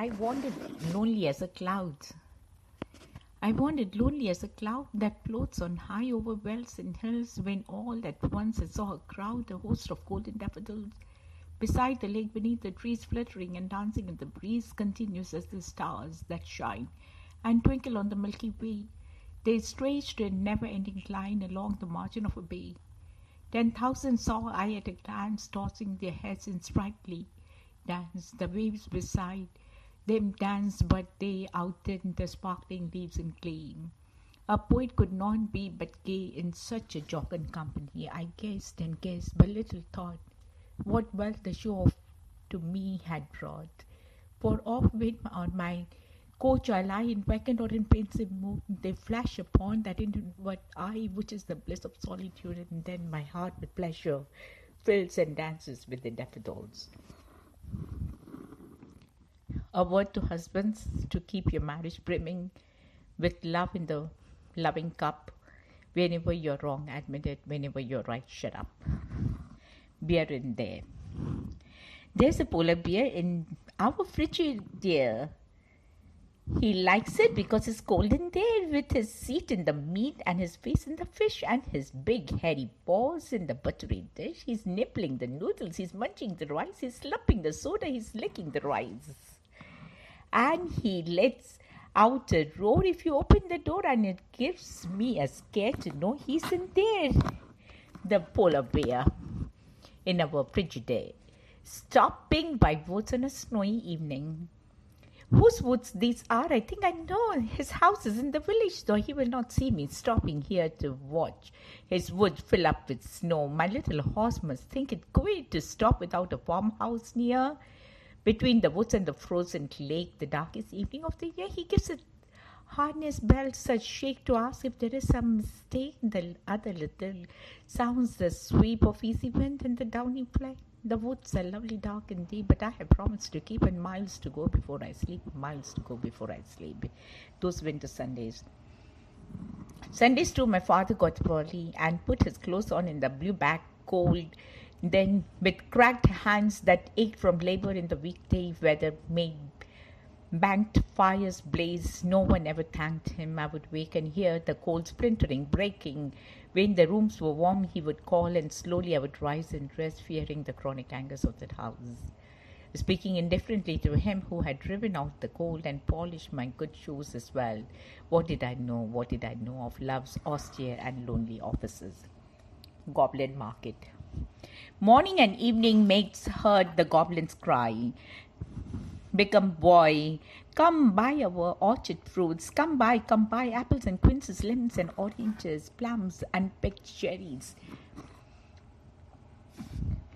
I wandered lonely as a cloud. I wandered lonely as a cloud that floats on high over wells and hills when all at once I saw a crowd, a host of golden daffodils, beside the lake beneath the trees fluttering and dancing in the breeze continuous as the stars that shine and twinkle on the Milky Way. They stretched in never-ending line along the margin of a bay. 10,000 saw I at a glance, tossing their heads in sprightly dance. The waves beside them danced, but they outdid the sparkling leaves in gleam. A poet could not be but gay in such a jocund company. I guessed and guessed, but little thought what wealth the show of to me had brought. For oft when on my coach I lie in vacant or in pensive mood, they flash upon that inward eye which is the bliss of solitude, and then my heart with pleasure fills and dances with the daffodils. A word to husbands to keep your marriage brimming with love in the loving cup. Whenever you're wrong, admit it. Whenever you're right, shut up. Beer in there. There's a polar bear in our Frigidaire. He likes it because it's cold in there, with his seat in the meat and his face in the fish and his big hairy paws in the buttery dish. He's nibbling the noodles, he's munching the rice, he's slurping the soda, he's licking the rice. And he lets out a roar if you open the door, and it gives me a scare to know he's in there. The polar bear in our Frigidaire, stopping by woods on a snowy evening. Whose woods these are? I think I know. His house is in the village, though he will not see me stopping here to watch his woods fill up with snow. My little horse must think it queer to stop without a farmhouse near. Between the woods and the frozen lake, the darkest evening of the year, he gives it harness bell such shake to ask if there is some mistake. The other little sounds the sweep of easy wind and the downy play. The woods are lovely dark indeed, but I have promised to keep, and miles to go before I sleep, Those winter Sundays. Sundays too, my father got up early and put his clothes on in the blue bag, cold. Then, with cracked hands that ached from labor in the weekday weather, made banked fires blaze. No one ever thanked him. I would wake and hear the cold splintering, breaking. When the rooms were warm, he would call, and slowly I would rise and dress, fearing the chronic angers of that house. Speaking indifferently to him who had driven out the cold and polished my good shoes as well. What did I know of love's austere and lonely offices? Goblin Market. Morning and evening makes heard the goblins cry. Become boy, come buy our orchard fruits, come buy apples and quinces, lemons and oranges, plums and picked cherries,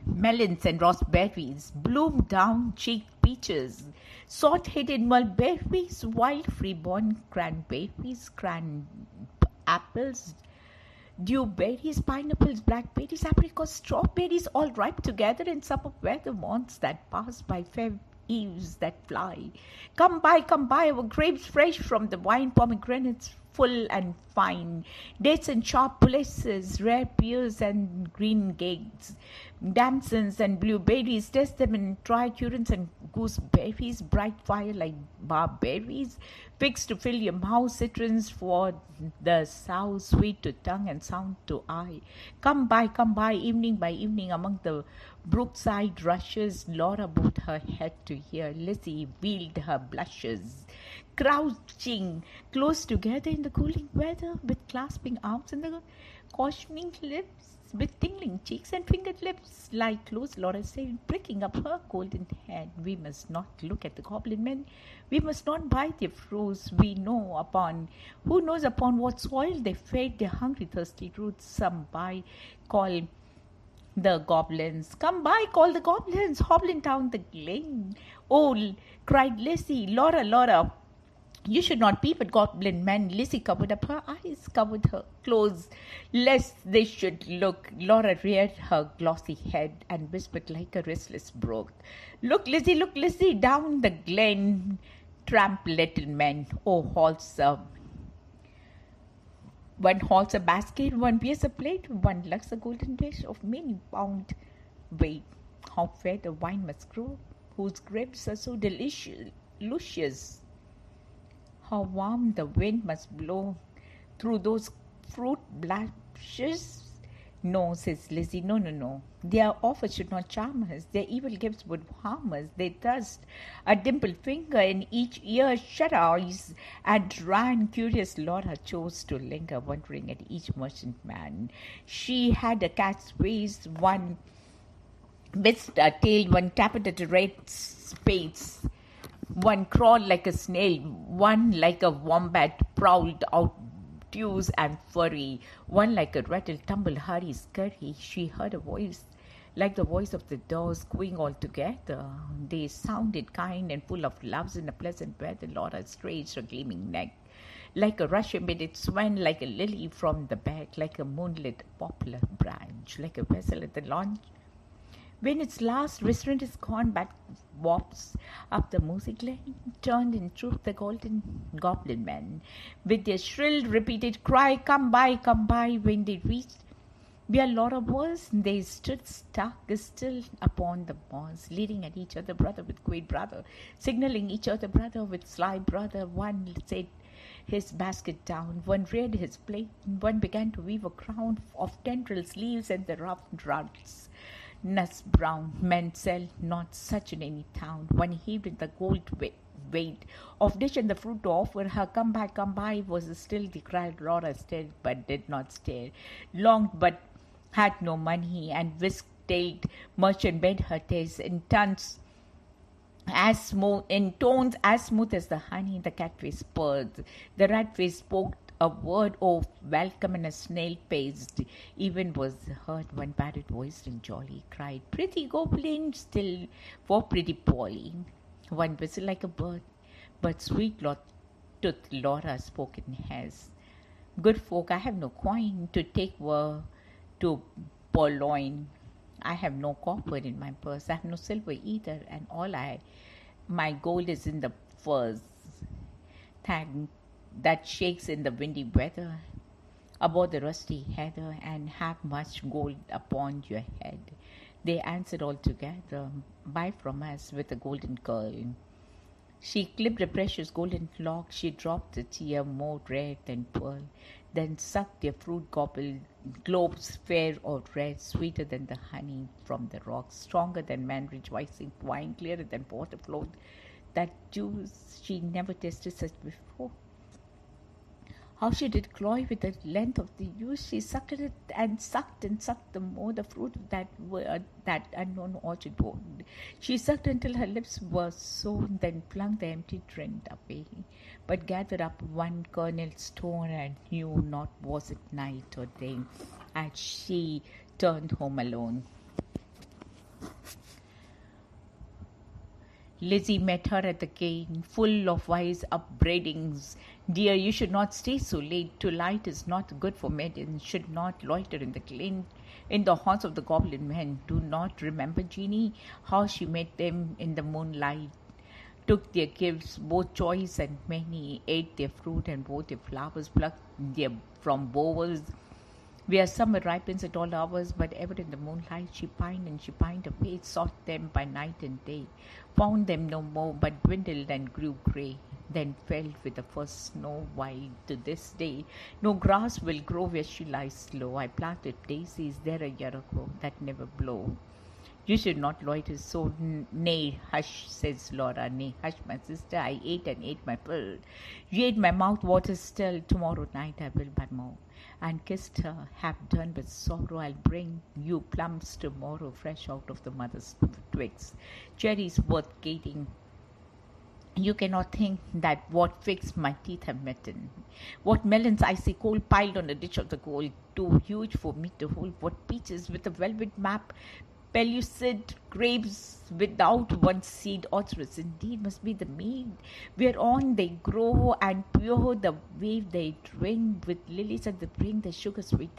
melons and raspberries, bloom down cheeked peaches, salt-headed mulberries, wild freeborn cranberries, apples, dewberries, pineapples, blackberries, apricots, strawberries, all ripe together in summer weather months that pass by, fair eaves that fly. Come buy our grapes fresh from the vine, pomegranates full and fine, dates and sharp pulisses, rare pears and green gates, damsons and blueberries, test them and try currants and gooseberries, bright fire like barberries, figs to fill your mouth, citrons for the sow, sweet to tongue and sound to eye. Come buy, evening by evening among the brookside rushes. Laura bowed her head to hear, Lizzie veiled her blushes, crouching close together in the cooling weather, with clasping arms and the cautioning lips, with tingling cheeks and fingered lips. Lie close, Laura said, pricking up her golden head. We must not look at the goblin men. We must not buy their fruits. Who knows upon what soil they fed their hungry, thirsty roots. Some buy, call the goblins. Come by, call the goblins, hobbling down the glen. Oh, cried Lizzie, Laura, you should not peep at goblin men. Lizzie covered up her eyes, covered her clothes, lest they should look. Laura reared her glossy head and whispered like a restless brook, Look, Lizzie, down the glen tramp little men. Oh, one hauls a basket, one bears a plate, one lugs a golden dish of many pound weight. How fair the wine must grow, whose grapes are so delicious, luscious. How warm the wind must blow through those fruit blushes. No, says Lizzie, no, no, no. Their offers should not charm us. Their evil gifts would harm us. They thrust a dimpled finger in each ear, shut our eyes, and ran. Curious Laura chose to linger, wondering at each merchant man. She had a cat's face, one whisked a tail, one tapped at a red spades. One crawled like a snail, one like a wombat prowled out obtuse and furry, one like a rattle tumble hurry scurry. She heard a voice like the voice of the doves cooing all together. They sounded kind and full of loves in a pleasant weather. Laura stretched her gleaming neck. Like a rush amid its swan, like a lily from the back, like a moonlit poplar branch, like a vessel at the launch. When its last restaurant is gone, back warps up the music lane, turned in troop the golden goblin men. With their shrill, repeated cry, come by, when they reached where Laura was, they stood stuck still upon the moss, leading at each other brother with great brother, signaling each other brother with sly brother. One set his basket down, one reared his plate, one began to weave a crown of tendrils, leaves, and the rough drugs. Nuts brown, men sell not such in any town. One heaved in the gold weight of dish and the fruit to offer her. Come by, was still the cry. Laura stared but did not stare. Longed but had no money, and whisk-tailed merchant bent her taste in tones as smooth as the honey. The cat-face purred. The rat-face spoke a word of welcome, and a snail-paced even was heard. One parrot voiced and jolly cried, pretty goblin, still for pretty Polly. One whistled like a bird, but sweet tooth Laura spoken has. Good folk, I have no coin to take to purloin. I have no copper in my purse. I have no silver either, and my gold is in the furs that shakes in the windy weather, above the rusty heather, and have much gold upon your head. They answered all together, buy from us with a golden curl. She clipped a precious golden lock, she dropped a tear more red than pearl, then sucked their fruit globes fair or red, sweeter than the honey from the rocks, stronger than man rejoicing wine, clearer than water flowed. That juice she never tasted such before. How she did cloy with the length of the use. She sucked it and sucked the more, the fruit that unknown orchard bore. She sucked until her lips were sown, then flung the empty drink away, but gathered up one kernel stone and knew not was it night or day, as she turned home alone. Lizzie met her at the gate, full of wise upbraidings. Dear, you should not stay so late. Too light is not good for maidens. Should not loiter in the glen, in the haunts of the goblin men. Do not remember, Jeanie, how she met them in the moonlight, took their gifts, both choice and many, ate their fruit and bore their flowers, plucked from bowers, where summer ripens at all hours, but ever in the moonlight she pined away, sought them by night and day, found them no more, but dwindled and grew grey, then fell with the first snow, while to this day no grass will grow where she lies low. I planted daisies there a year ago that never blow. You should not loiter so. Nay, hush, says Laura. Nay, hush, my sister. I ate and ate my fill. You ate my mouth water still. Tomorrow night I will buy more. And kissed her, have done with sorrow. I'll bring you plums tomorrow, fresh out of the mother's twigs. Cherries worth gating. You cannot think that what figs my teeth have met in. What melons icy cold piled on a dish of the gold, too huge for me to hold. What peaches with a velvet map, pellucid grapes without one seed. Orchards indeed must be the mead whereon they grow, and pure the wave they drink. With lilies at the brink, the sugar sweet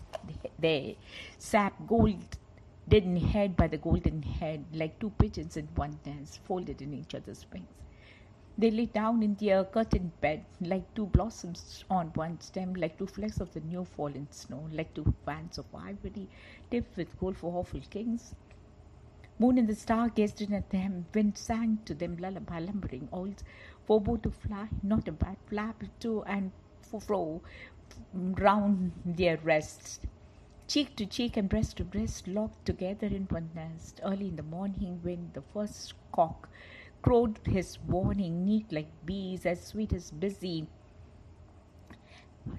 their sap, golden head by the golden head, like two pigeons in one nest, folded in each other's wings. They lay down in their curtained bed, like two blossoms on one stem, like two flecks of the new fallen snow, like two fans of ivory, tipped with gold for awful kings. Moon and the star gazed in at them. Wind sang to them lullaby, lumbering. Oils forbore to fly, not a bad flap to and fro round their rests. Cheek to cheek and breast to breast, locked together in one nest. Early in the morning, when the first cock crowed his warning, neat like bees, as sweet as busy,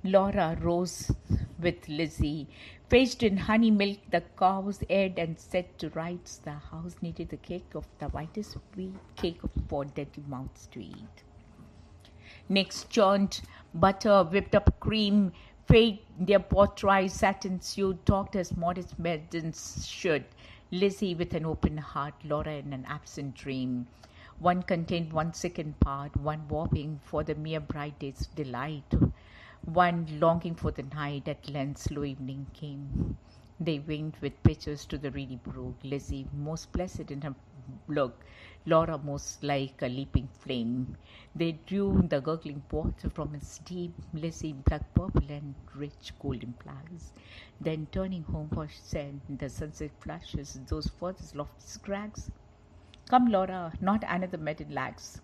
Laura rose with Lizzie. Fetched in honey milk the cows aired and set to rights the house. Kneaded the cake of the whitest wheat, cake for dirty mouths to eat. Next churned butter, whipped up cream, fed their portrait satin suit, talked as modest maidens should. Lizzie with an open heart, Laura in an absent dream. One contained one sickened part, one warping for the mere bright day's delight, one longing for the night. At length slow evening came. They winged with pitchers to the reedy brook, Lizzie most blessed in her look, Laura most like a leaping flame. They drew the gurgling water from its deep, Lizzie black purple and rich golden flowers. Then turning homeward said, the sunset flushes those furthest lofty scrags. Come, Laura, not another maiden lags.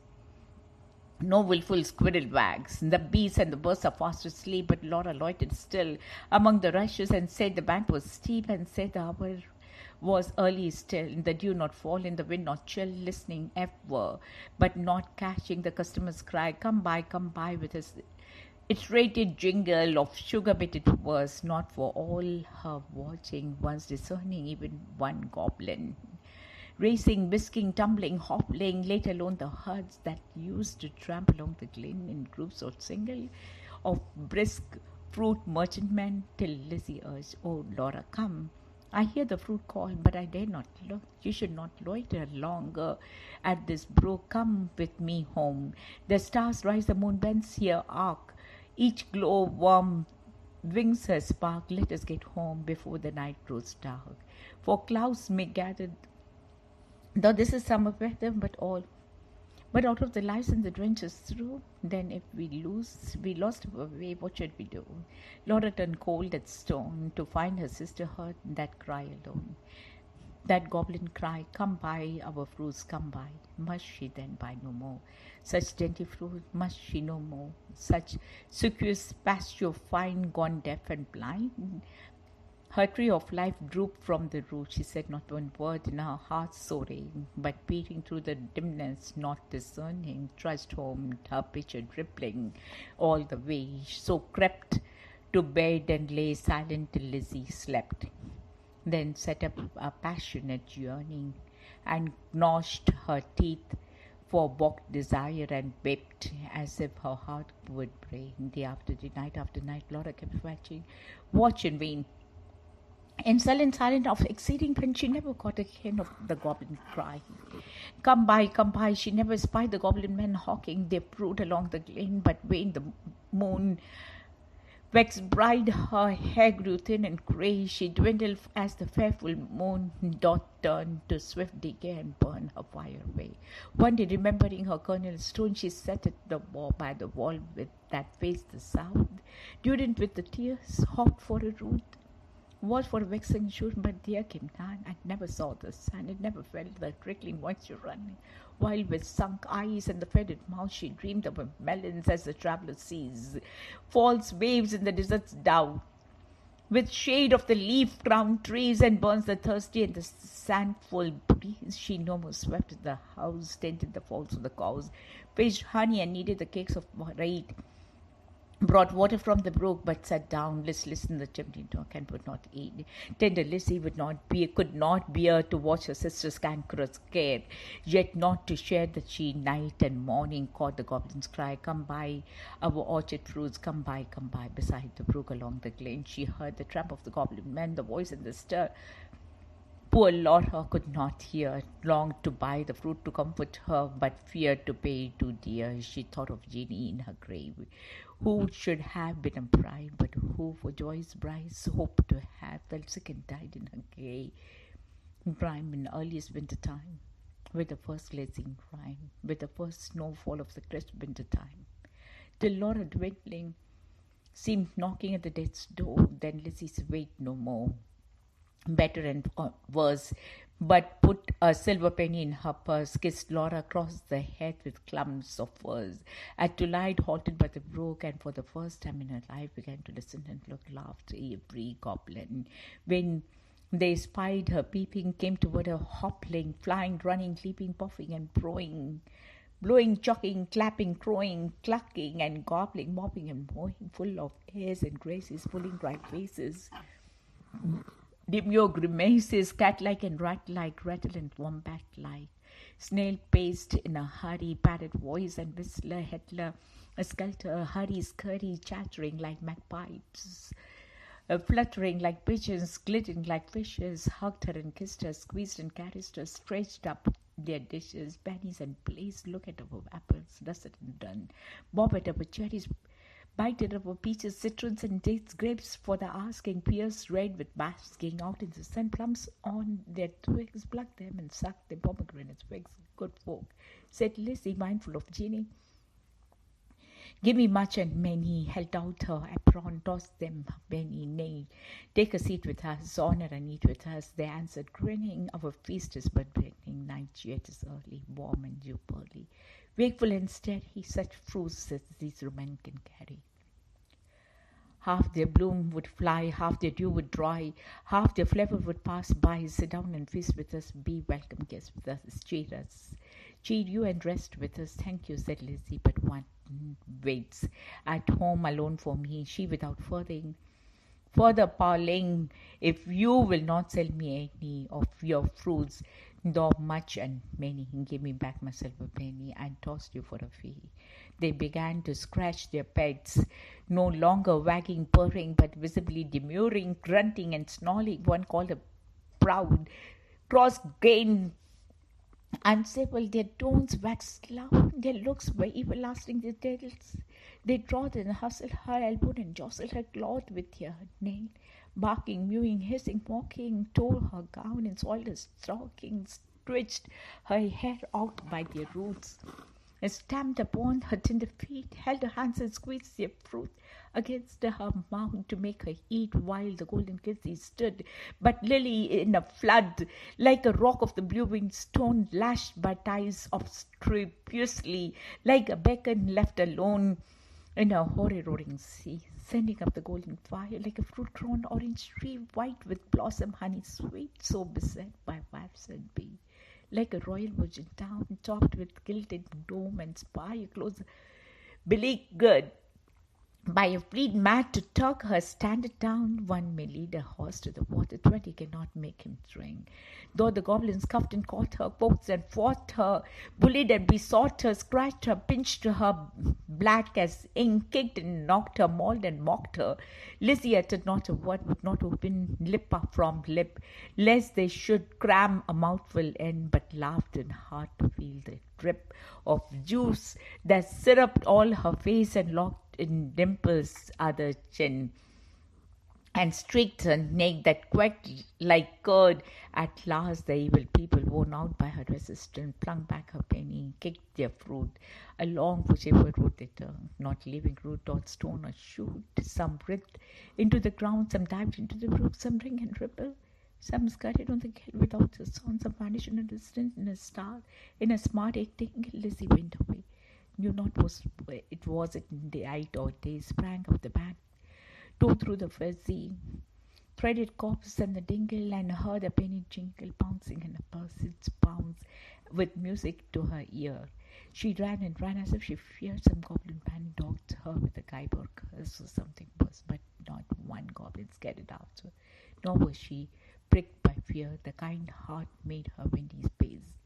No willful squirrel wags. The bees and the birds are fast asleep, but Laura loitered still among the rushes and said the bank was steep, and said the hour was early still, the dew not fallen, the wind not chill, listening ever, but not catching the customer's cry, come by with his iterated jingle of sugar-baited verse, not for all her watching, once discerning even one goblin. Racing, whisking, tumbling, hoppling, let alone the herds that used to tramp along the glen in groups or single, of brisk fruit merchantmen, till Lizzie urged, oh, Laura, come. I hear the fruit call, but I dare not look. You should not loiter longer at this brook. Come with me home. The stars rise, the moon bends here arc. Each glow warm wings her spark. Let us get home before the night grows dark. For clouds may gather, though this is summer weather, but out of the lives and the drenches through, then if we lost our way, what should we do? Laura turned cold as stone to find her sister heard that cry alone. That goblin cry, come buy our fruits, come buy. Must she then buy no more? Such dainty fruit, must she no more? Such succulous pasture fine, gone deaf and blind? Her tree of life drooped from the root. She said not one word in her heart soaring, but peering through the dimness, not discerning, trudged home, her pitcher dribbling all the way. So crept to bed and lay silent till Lizzie slept. Then set up a passionate yearning, and gnashed her teeth for balked desire, and wept as if her heart would break. Day after day, night after night, Laura kept watch in vain. And silent of exceeding pain, she never caught a hint of the goblin cry. Come by, she never spied the goblin men hawking their fruit along the glen, but when the moon waxed bright, her hair grew thin and grey, she dwindled as the fair full moon doth turn to swift decay and burn her fire away. One day, remembering her kernel stone, she sat at the wall by the wall with that faced the south, dewed with the tears, hoped for a root, was for a vexing shoot, but there came none, and never saw the sun, and never felt the trickling moisture running, while with sunk eyes and the fetid mouth she dreamed of melons as the traveller sees false waves in the desert's down, with shade of the leaf-crowned trees, and burns the thirsty and the sandful breeze. She no more swept the house, tended the fowls of the cows, fetched honey and kneaded the cakes of rate, brought water from the brook, but sat down listless in the chimney nook and would not eat. Tender Lizzie could not bear to watch her sister's cankerous care, yet not to share that she night and morning caught the goblin's cry, come by our orchard fruits, come by, beside the brook along the glen. She heard the tramp of the goblin men, the voice and the stir. Poor Laura could not hear, longed to buy the fruit to comfort her, but feared to pay too dear. She thought of Jeannie in her grave, who should have been a bride, but who for joy's price hoped to have, fell sick and died in her gay prime in earliest winter time, with the first glazing rime, with the first snowfall of the crisp winter time. Till Laura dwindling seemed knocking at the death's door, then Lizzie's wait no more. Better and worse but put a silver penny in her purse, kissed Laura across the head with clumps of furs. At twilight, halted by the brook, and for the first time in her life began to listen and look, laughed every goblin. When they spied her peeping, came toward her, hoppling, flying, running, leaping, puffing, and blowing, chucking, clapping, crowing, clucking, and gobbling, mopping, and mowing, full of airs and graces, pulling bright faces, demure grimaces, cat-like and rat-like, rattle and wombat-like, snail-paced in a hurry, parrot voice and whistler, headler, a skelter, hurry, scurry, chattering like magpies, fluttering like pigeons, glittering like fishes, hugged her and kissed her, squeezed and caressed her, stretched up their dishes, pennies and plates, look at our apples, dusted and done, bob at our cherries, bite at our peaches, citrons and dates, grapes for the asking, pears red with basking out in the sun, plums on their twigs, pluck them and suck the pomegranate twigs, good folk, said Lizzie, mindful of Jeannie. Give me much and many, held out her apron, tossed them penny, nay, take a seat with us, honor and eat with us. They answered, grinning, our feast is but beginning, night yet is early, warm and dew pearly. Wakeful and steady, such fruits as these women can carry. Half their bloom would fly, half their dew would dry, half their flavor would pass by. Sit down and feast with us, be welcome guests with us, cheer us. Cheer you and rest with us. Thank you, said Lizzie, but one waits at home alone for me, she without further parleying. If you will not sell me any of your fruits, though much and many, give me back my silver penny and tossed you for a fee. They began to scratch their pets, no longer wagging, purring, but visibly demurring, grunting and snarling. One called a proud, cross-grained, uncivil, their tones waxed loud, their looks were everlasting, their tails they trod and hustled her, elbowed and jostled her, clawed with their nail, barking, mewing, hissing, mocking, tore her gown and soiled her stockings, twitched her hair out by their roots, and stamped upon her tender feet, held her hands and squeezed their fruit against her mouth to make her eat, while the golden kissy stood, but lily in a flood, like a rock of the blue-winged stone, lashed by ties obstreperously, like a beacon left alone in a hoary roaring sea, sending up the golden fire, like a fruit-crowned orange tree, white with blossom, honey sweet, so beset by wasps and bee, like a royal virgin town, topped with gilded dome and spire, close beleaguered by a fleet mad to tug her standard down. One may lead a horse to the water, 20 cannot make him drink. Though the goblins cuffed and caught her, coaxed and fought her, bullied and besought her, scratched her, pinched her black as ink, kicked and knocked her, mauled and mocked her, Lizzie uttered not a word, would not open lip from lip, lest they should cram a mouthful in, but laughed in heart to feel the drip of juice that syruped all her face and locked in dimples other chin, and streaked her neck that quacked like curd. At last the evil people, worn out by her resistance, flung back her penny, kicked their fruit along whichever route they turned, not leaving root or stone or shoot. Some writhed into the ground, some dived into the brook, some ring and ripple, some scurried on the gale without a sound, some vanished in a distance, in a star, in a smart egg tingle. Lizzie went away, knew not what it was in the night or day, sprang up the bank, tore through the fuzzy, threaded copse and the dingle, and heard a penny jingle, bouncing in a purse, its bounce with music to her ear. She ran and ran as if she feared some goblin man dogged her with a gibe or curse or something worse, but not one goblin scared it after, nor was she pricked by fear. The kind heart made her Wendy's pace,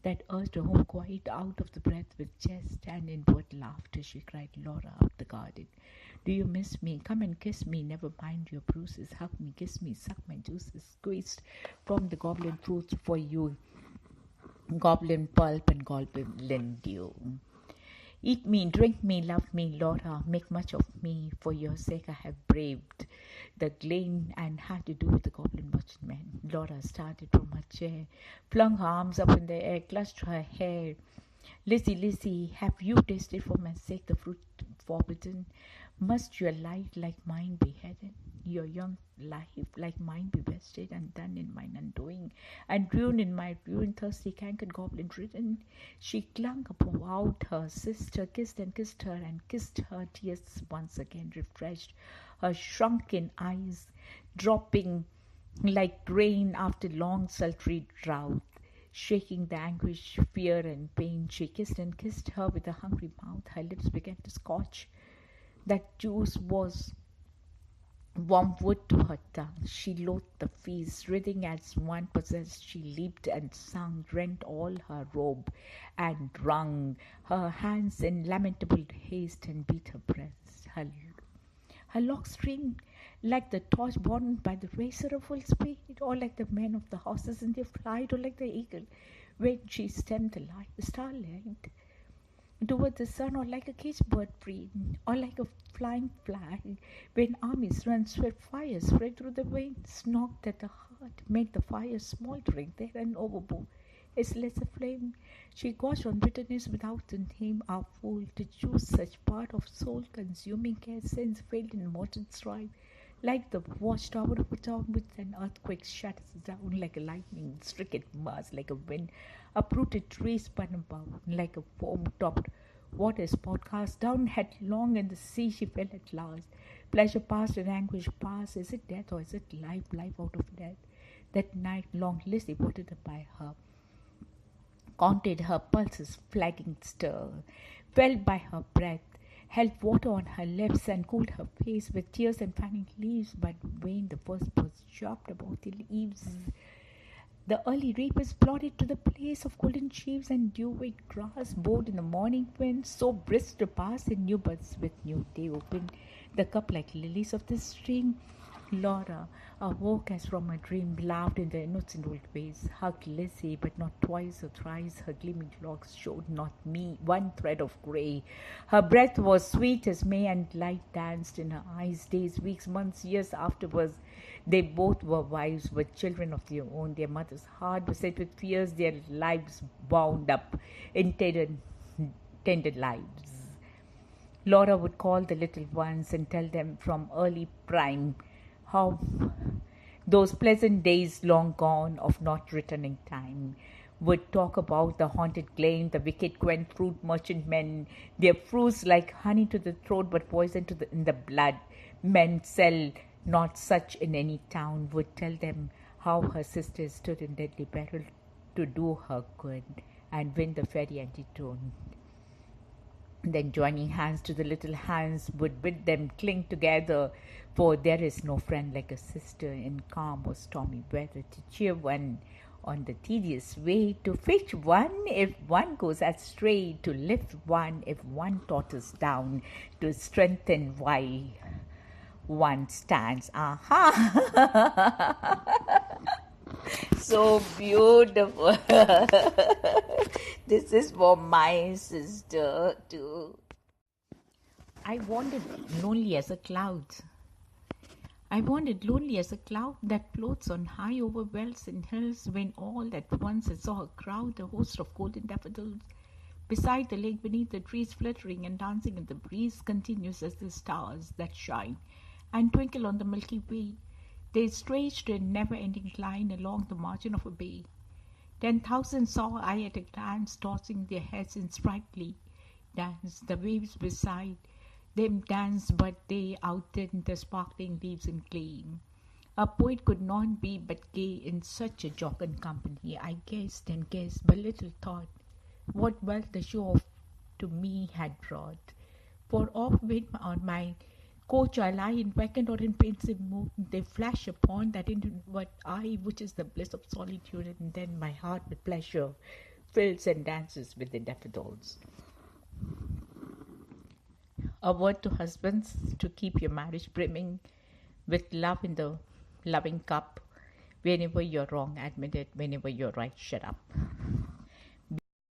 that urged her home quite out of the breath with jest and inward laughter. She cried, Laura, up the garden. Do you miss me? Come and kiss me. Never mind your bruises. Hug me, kiss me, suck my juices, squeezed from the goblin fruits for you, goblin pulp and goblin dew. Eat me, drink me, love me, Laura, make much of me. For your sake I have braved the glen and had to do with the goblin merchantman. Laura started from her chair, flung her arms up in the air, clutched her hair, Lizzie, Lizzie, have you tasted for my sake the fruit forbidden? Must your life like mine be hidden? Your young life like mine be wasted, and done in mine undoing, and ruined in my ruin, thirsty, cankered, goblin ridden? She clung about her sister, kissed and kissed her, and kissed her tears once again, refreshed her shrunken eyes, dropping like rain after long sultry drought. Shaking the anguish, fear, and pain, she kissed and kissed her with a hungry mouth. Her lips began to scorch. That juice was warm wood to her tongue. She loathed the feast. Writhing as one possessed, she leaped and sung, rent all her robe, and wrung her hands in lamentable haste, and beat her breast. Her locks streamed like the torch borne by the racer of full speed, or like the men of the horses in their flight, or like the eagle when she stemmed the starlight toward the sun, or like a caged bird free, or like a flying flag when armies run swift fire spread through the veins, knocked at the heart, made the fire smoldering there and overbore. Is less a flame. She gorged on bitterness without a name. Our fool to choose such part of soul-consuming care, sense failed in mortal strife. Like the watchtower of a town which an earthquake shatters down, like a lightning-stricken mass, like a wind uprooted trees spun about, like a foam-topped water spout cast down headlong in the sea. She fell at last. Pleasure past and anguish past. Is it death or is it life? Life out of death. That night long Lizzie waited by her, counted her pulses, flagging stir, felt by her breath, held water on her lips, and cooled her face with tears and fanning leaves. But vain the first was chopped about the leaves. The early reapers plodded to the place of golden sheaves and dew-wet grass, bowed in the morning wind, so brisk to pass in new buds with new day opened the cup like lilies of the stream. Laura awoke as from a dream, laughed in the innocent old ways, hugged Lizzie, but not twice or thrice. Her gleaming locks showed not me one thread of grey. Her breath was sweet as May, and light danced in her eyes. Days, weeks, months, years afterwards, they both were wives with children of their own. Their mother's heart was set with fears, their lives bound up in tender lives. Laura would call the little ones and tell them from early prime how those pleasant days long gone of not returning time, would talk about the haunted glen, the wicked Gwen fruit merchant men, their fruits like honey to the throat but poison in the blood. Men sell not such in any town. Would tell them how her sisters stood in deadly peril to do her good and win the fairy antitone. Then joining hands to the little hands would bid them cling together, for there is no friend like a sister in calm or stormy weather, to cheer one on the tedious way, to fetch one if one goes astray, to lift one if one totters down, to strengthen while one stands. Aha! So beautiful. This is for my sister too. I wandered lonely as a cloud. I wandered lonely as a cloud that floats on high over wells and hills, when all at once I saw a crowd, a host of golden daffodils, beside the lake, beneath the trees, fluttering and dancing in the breeze, continuous as the stars that shine and twinkle on the Milky Way. They stretched in never-ending line along the margin of a bay. 10,000 saw I at a glance, tossing their heads in sprightly dance. The waves beside them danced, but they outdid the sparkling leaves in gleam. A poet could not be but gay in such a jocund company. I guessed and guessed, but little thought what wealth the show of to me had brought. For oft when on my coach I lie in vacant or in pensive mood, they flash upon that inward eye which is the bliss of solitude, and then my heart with pleasure fills and dances with the daffodils. A word to husbands: to keep your marriage brimming with love in the loving cup. Whenever you're wrong, admit it. Whenever you're right, shut up.